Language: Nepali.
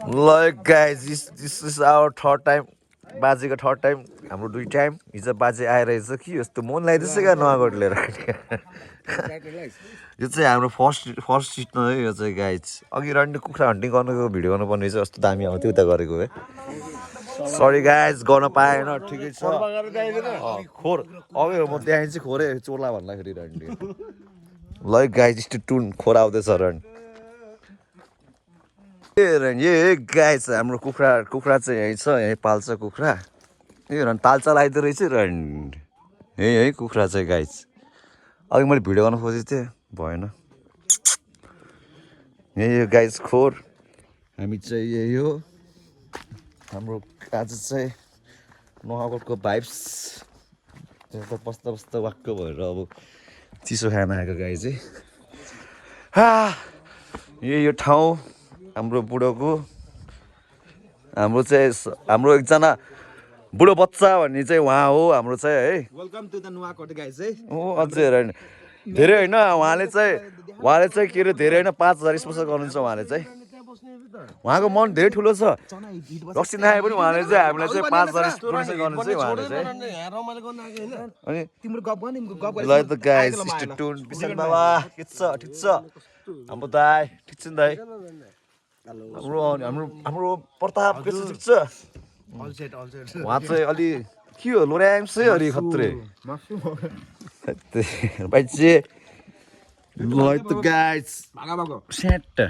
Look guys, this is our third time. बाजेको थर्ड टाइम हाम्रो दुई टाइम हिजो बाजे आइरहेछ कि यस्तो मन लगाइदिएछ क्या नगट लिएर यो चाहिँ हाम्रो फर्स्ट सिटमा है यो चाहिँ गाइज अघि रन्डी कुखुरा हन्टिङ गर्नुको भिडियो गर्नुपर्ने चाहिँ कस्तो दामी आउँथ्यो उता गरेको है सरी गाइज गर्न पाएन ठिकै छ खोर अघि म त्यहाँ चाहिँ खोरे चोर्ला भन्दाखेरि रन्डी ल गाइज यस्तो टुन खोर आउँदैछ रन ए गाइज हाम्रो कुखुरा चाहिँ यहीँ छ यहीँ पाल्छ कुखुरा ए रन तालचा लगाइदियो रहेछ रन यही है कुखुरा चाहिँ गाइज अघि मैले भिडियो गर्न खोजेको थिएँ भएन यही हो गाइज खोर हामी चाहिँ यही हो हाम्रो आज चाहिँ नुहाकोटको भाइब्स त्यहाँ बस्दा बस्दा वाक्क भएर अब चिसो खान आएको गाई चाहिँ यही यो ठाउँ हाम्रो बुढोको हाम्रो एकजना बुढो बच्चा भन्ने चाहिँ उहाँ हो हाम्रो चाहिँ है welcome to the Nuwakot guys है ओ अझै होइन धेरै होइन उहाँले चाहिँ के अरे धेरै होइन 5000 स्पोन्सर गर्नुहुन्छ उहाँले चाहिँ उहाँको मन धेरै ठुलो छ रक्सी नआए पनि उहाँले चाहिँ हामीलाई चाहिँ 5000 स्पोन्सर गर्नुहुन्छ उहाँले चाहिँ अनि तिम्रो गफ गर्ने गफ ल त गाइस स्टुन बिसन बाबा ठिक छ हाम्रो दाइ ठिक छ नि दाइ हाम्रो प्रताप के छ ठिक छ उहाँ चाहिँ अलि के हो लोराम चाहिँ अलि खत्रे भाइ चाहिँ ल त गाइस भागा भागो सेट